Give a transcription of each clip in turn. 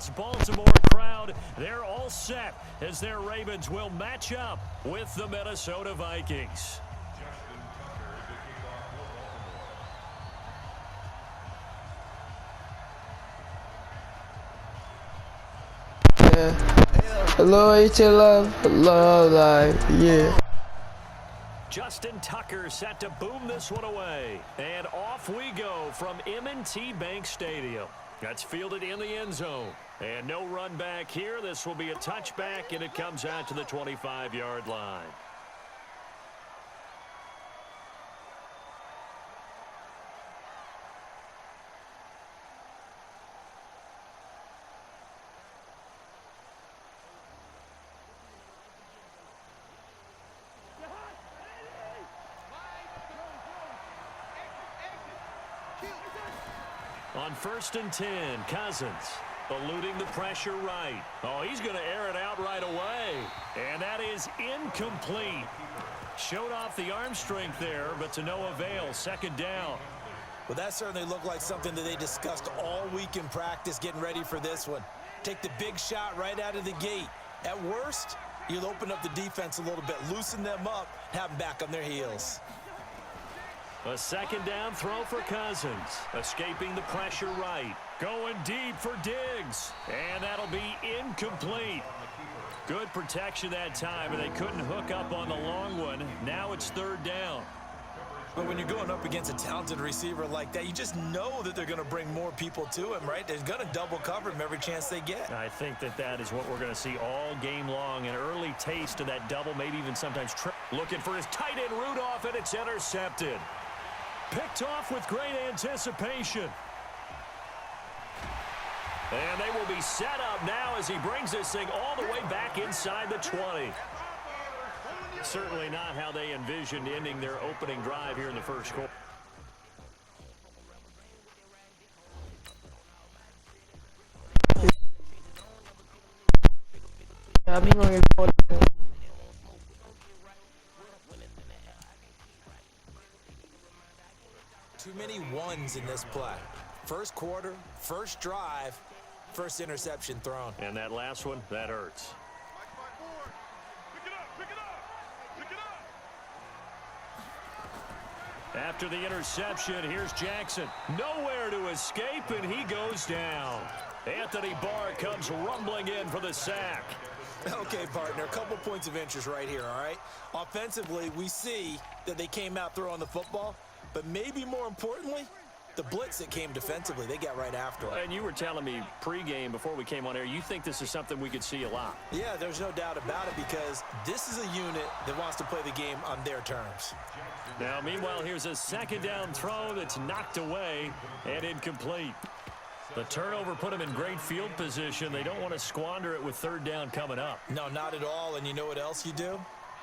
this Baltimore crowd, they're all set as their Ravens will match up with the Minnesota Vikings. Hello, HLF. Hello, live. Yeah. Justin Tucker set to boom this one away. And off we go from M&T Bank Stadium. That's fielded in the end zone. And no run back here. This will be a touchback, and it comes out to the 25-yard line. On 1st and 10, Cousins eluding the pressure right. Oh, he's going to air it out right away. And that is incomplete. Showed off the arm strength there, but to no avail. 2nd down. Well, that certainly looked like something that they discussed all week in practice getting ready for this one. Take the big shot right out of the gate. At worst, you'll open up the defense a little bit, loosen them up, have them back on their heels. A 2nd down throw for Cousins. Escaping the pressure right. Going deep for Diggs. And that'll be incomplete. Good protection that time, and they couldn't hook up on the long one. Now it's 3rd down. But when you're going up against a talented receiver like that, you just know that they're going to bring more people to him, right? They're going to double cover him every chance they get. I think that is what we're going to see all game long. An early taste of that double, maybe even sometimes triple. Looking for his tight end Rudolph, and it's intercepted. Picked off with great anticipation. And they will be set up now as he brings this thing all the way back inside the 20. Certainly not how they envisioned ending their opening drive here in the first quarter. Too many ones in this play. First quarter, first drive, first interception thrown. And that last one, that hurts. After the interception, here's Jackson. Nowhere to escape, and he goes down. Anthony Barr comes rumbling in for the sack. Okay, partner, a couple points of interest right here, all right? Offensively, we see that they came out throwing the football, but maybe more importantly, the blitz that came defensively, they got right after it. And you were telling me pregame before we came on air, you think this is something we could see a lot. Yeah, there's no doubt about it because this is a unit that wants to play the game on their terms. Now, meanwhile, here's a 2nd down throw that's knocked away and incomplete. The turnover put them in great field position. They don't want to squander it with 3rd down coming up. No, not at all. And you know what else you do?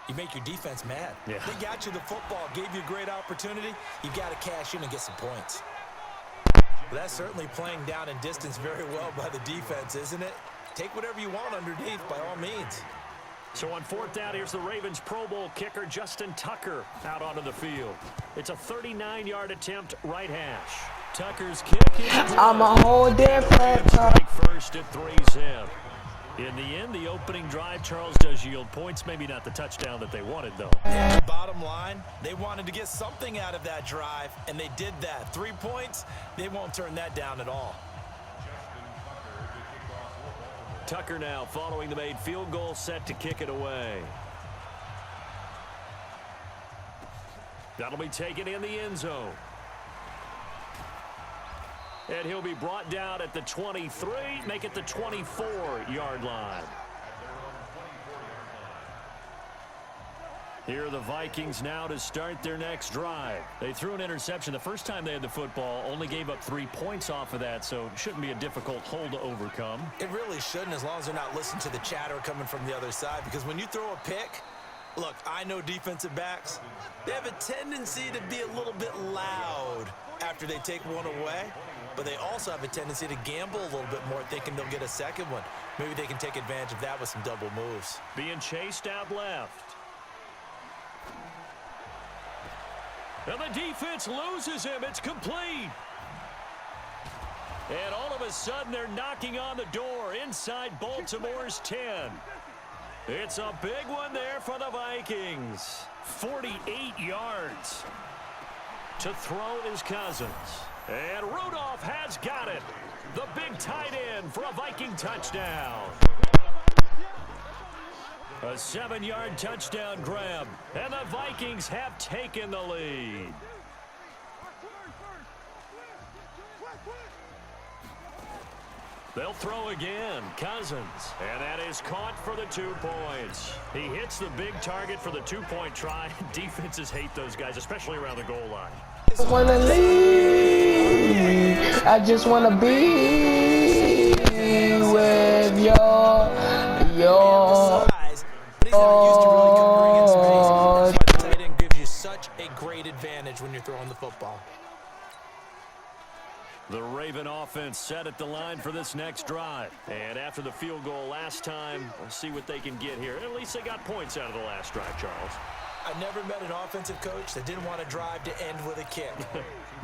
You make your defense mad. Yeah. They got you the football, gave you a great opportunity. You got to cash in and get some points. Well, that's certainly playing down in distance very well by the defense, isn't it? Take whatever you want underneath by all means. So on 4th down, here's the Ravens Pro Bowl kicker Justin Tucker out onto the field. It's a 39-yard attempt right hash. Tucker's kick is I'm a whole damn first at 3-zip. In the end, the opening drive, Charles, does yield points. Maybe not the touchdown that they wanted, though. Yeah, bottom line, they wanted to get something out of that drive, and they did that. 3 points, they won't turn that down at all. Tucker now following the made field goal, set to kick it away. That'll be taken in the end zone. And he'll be brought down at the 23, make it the 24-yard line. Here are the Vikings now to start their next drive. They threw an interception the first time they had the football, only gave up 3 points off of that, so it shouldn't be a difficult hole to overcome. It really shouldn't, as long as they're not listening to the chatter coming from the other side, because when you throw a pick, look, I know defensive backs, they have a tendency to be a little bit loud after they take one away, but they also have a tendency to gamble a little bit more, thinking they'll get a second one. Maybe they can take advantage of that with some double moves. Being chased out left. And the defense loses him. It's complete. And all of a sudden, they're knocking on the door inside Baltimore's 10. It's a big one there for the Vikings. 48 yards. To throw is Cousins. And Rudolph has got it. The big tight end for a Viking touchdown. A 7-yard touchdown grab. And the Vikings have taken the lead. They'll throw again. Cousins. And that is caught for the 2 points. He hits the big target for the 2-point try. Defenses hate those guys, especially around the goal line. I just wanna leave. I just wanna be with your Tight end gives you such a great advantage when you're throwing the football. The Raven offense set at the line for this next drive. And after the field goal last time, we'll see what they can get here. At least they got points out of the last drive, Charles. I've never met an offensive coach that didn't want to drive to end with a kick.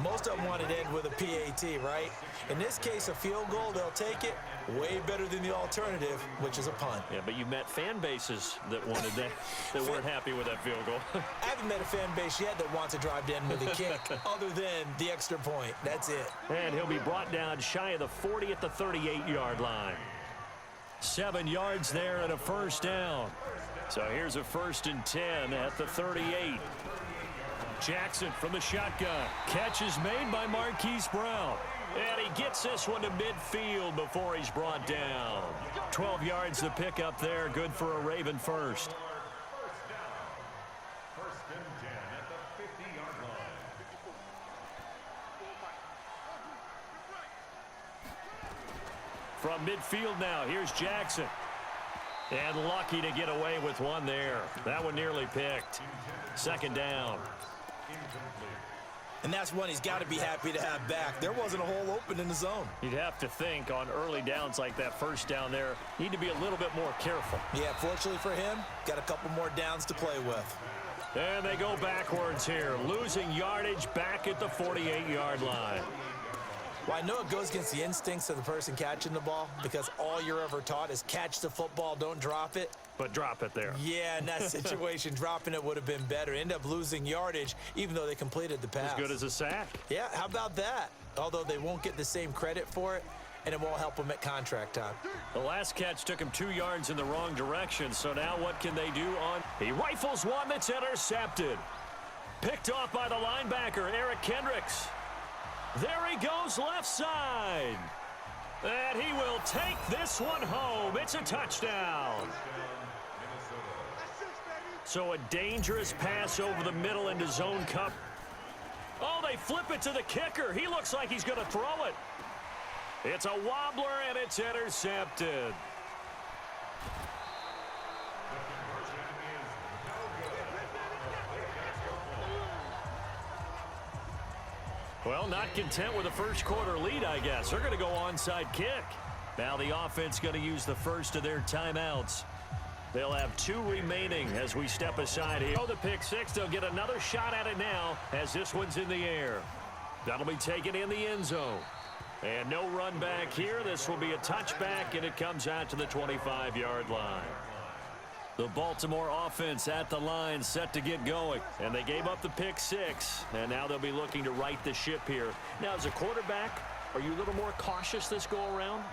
Most of them wanted to end with a PAT, right? In this case, a field goal, they'll take it. Way better than the alternative, which is a punt. Yeah, but you met fan bases that wanted that, that weren't happy with that field goal. I haven't met a fan base yet that wants to drive to end with a kick, other than the extra point. That's it. And he'll be brought down shy of the 40 at the 38-yard line. 7 yards there and a first down. So here's a 1st and 10 at the 38. Jackson from the shotgun. Catch is made by Marquise Brown. And he gets this one to midfield before he's brought down. 12 yards to pick up there. Good for a Raven first. From midfield now, here's Jackson. And lucky to get away with one there. That one nearly picked. 2nd down. And that's one he's got to be happy to have back. There wasn't a hole open in the zone. You'd have to think on early downs like that first down there, need to be a little bit more careful. Yeah, fortunately for him, got a couple more downs to play with. And they go backwards here, losing yardage back at the 48-yard line. Well, I know it goes against the instincts of the person catching the ball because all you're ever taught is catch the football, don't drop it. But drop it there. Yeah, in that situation, dropping it would have been better. End up losing yardage, even though they completed the pass. As good as a sack. Yeah, how about that? Although they won't get the same credit for it, and it won't help them at contract time. The last catch took him 2 yards in the wrong direction, so now what can they do on? He rifles one that's intercepted. Picked off by the linebacker, Eric Kendricks. There he goes left side. And he will take this one home. It's a touchdown. So a dangerous pass over the middle into zone cover. Oh, they flip it to the kicker. He looks like he's going to throw it. It's a wobbler, and it's intercepted. Well, not content with a first quarter lead, I guess. They're going to go onside kick. Now the offense going to use the first of their timeouts. They'll have 2 remaining as we step aside here. Oh, the pick 6. They'll get another shot at it now as this one's in the air. That'll be taken in the end zone. And no run back here. This will be a touchback, and it comes out to the 25-yard line. The Baltimore offense at the line set to get going. And they gave up the pick 6, and now they'll be looking to right the ship here. Now, as a quarterback, are you a little more cautious this go-around?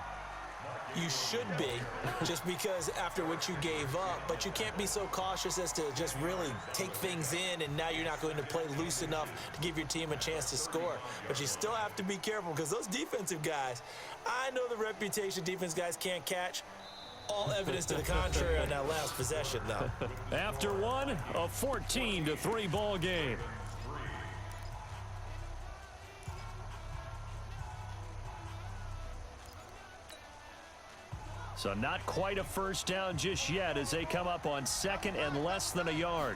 You should be, just because after what you gave up, but you can't be so cautious as to just really take things in, and now you're not going to play loose enough to give your team a chance to score. But you still have to be careful because those defensive guys, I know the reputation defense guys can't catch. All evidence to the contrary on that last possession, though. After one, a 14-3 ball game. So not quite a first down just yet as they come up on 2nd and less than a yard.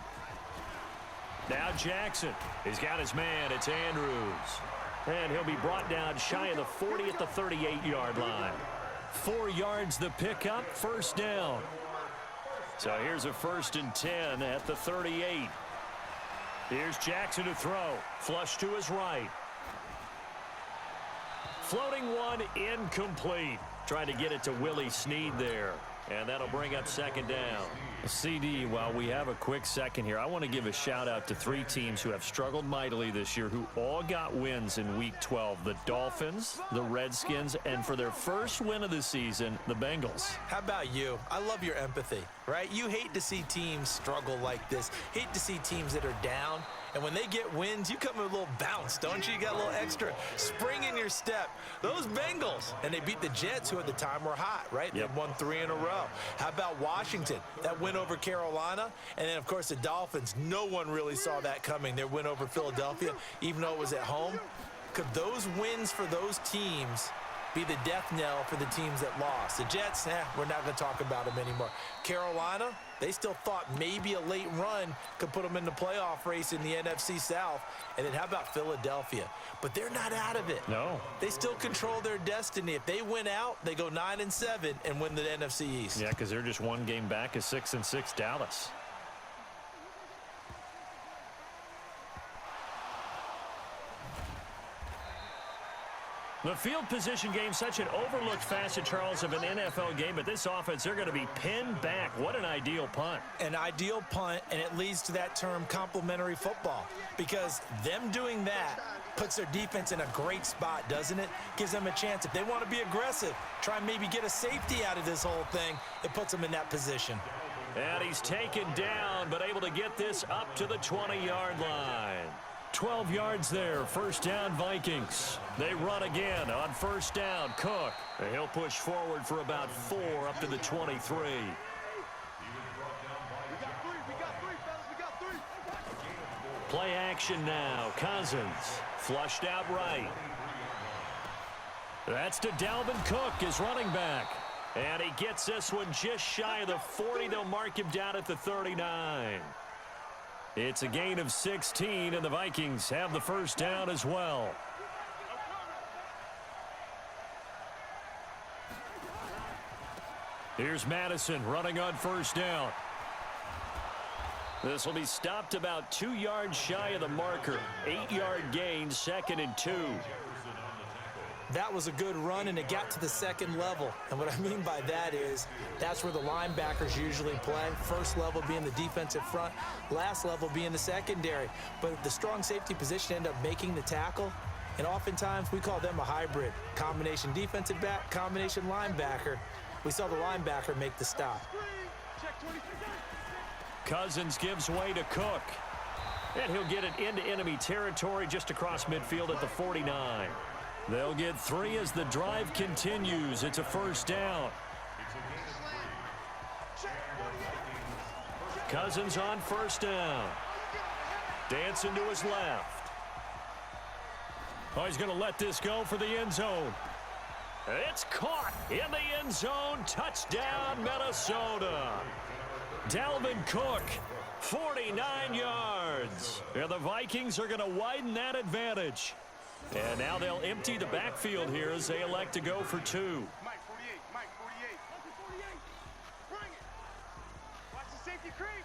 Now Jackson. He's got his man. It's Andrews. And he'll be brought down shy of the 40 at the 38-yard line. 4 yards the pickup, first down. So here's a 1st and 10 at the 38. Here's Jackson to throw. Flush to his right. Floating one incomplete. Trying to get it to Willie Snead there. And that'll bring up second down. CD, while we have a quick second here, I want to give a shout-out to 3 teams who have struggled mightily this year who all got wins in Week 12. The Dolphins, the Redskins, and for their first win of the season, the Bengals. How about you? I love your empathy, right? You hate to see teams struggle like this. Hate to see teams that are down. And when they get wins, you come with a little bounce, don't you? You got a little extra spring in your step. Those Bengals, and they beat the Jets, who at the time were hot, right? Yep. They won 3 in a row. How about Washington? That win over Carolina. And then, of course, the Dolphins. No one really saw that coming. Their win over Philadelphia, even though it was at home. Could those wins for those teams be the death knell for the teams that lost? The Jets, we're not going to talk about them anymore. Carolina, they still thought maybe a late run could put them in the playoff race in the NFC South. And then how about Philadelphia? But they're not out of it. No. They still control their destiny. If they win out, they go 9-7 and win the NFC East. Yeah, because they're just one game back of 6-6 Dallas. The field position game, such an overlooked facet, Charles, of an NFL game. But this offense, they're going to be pinned back. What an ideal punt. An ideal punt, and it leads to that term complementary football. Because them doing that puts their defense in a great spot, doesn't it? Gives them a chance. If they want to be aggressive, try and maybe get a safety out of this whole thing, it puts them in that position. And he's taken down, but able to get this up to the 20-yard line. 12 yards there, first down Vikings. They run again on first down. Cook, and he'll push forward for about 4 up to the 23. Play action now. Cousins flushed out right. That's to Dalvin Cook, his running back. And he gets this one just shy of the 40. They'll mark him down at the 39. It's a gain of 16, and the Vikings have the first down as well. Here's Madison running on first down. This will be stopped about 2 yards shy of the marker. 8-yard gain, 2nd and 2. That was a good run, and it got to the second level. And what I mean by that is that's where the linebackers usually play. First level being the defensive front, last level being the secondary. But the strong safety position ended up making the tackle. And oftentimes we call them a hybrid. Combination defensive back, combination linebacker. We saw the linebacker make the stop. Cousins gives way to Cook. And he'll get it into enemy territory just across midfield at the 49. They'll get 3 as the drive continues. It's a first down. Cousins on first down. Dancing to his left. Oh, he's going to let this go for the end zone. It's caught in the end zone. Touchdown, Minnesota. Dalvin Cook, 49 yards. And the Vikings are going to widen that advantage. And now they'll empty the backfield here as they elect to go for 2. Mike 48, Mike 48. 48. Bring it. Watch the safety creep.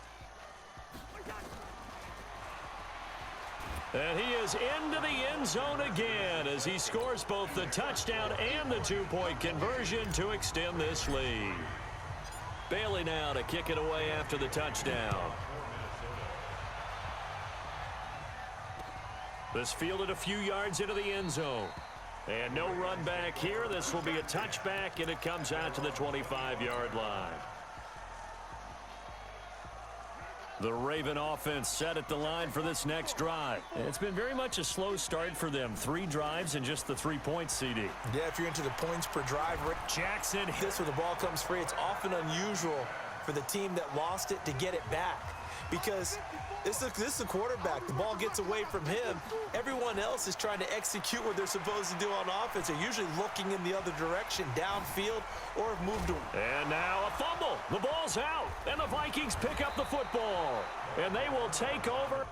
And he is into the end zone again as he scores both the touchdown and the 2-point conversion to extend this lead. Bailey now to kick it away after the touchdown. This fielded a few yards into the end zone. And no run back here. This will be a touchback, and it comes out to the 25-yard line. The Raven offense set at the line for this next drive. It's been very much a slow start for them. 3 drives and just the 3 points, CD. Yeah, if you're into the points per drive, Rick Jackson. This where the ball comes free. It's often unusual for the team that lost it to get it back. Because this is a quarterback. The ball gets away from him. Everyone else is trying to execute what they're supposed to do on offense. They're usually looking in the other direction, downfield, or have moved away. And now a fumble. The ball's out, and the Vikings pick up the football. And they will take over.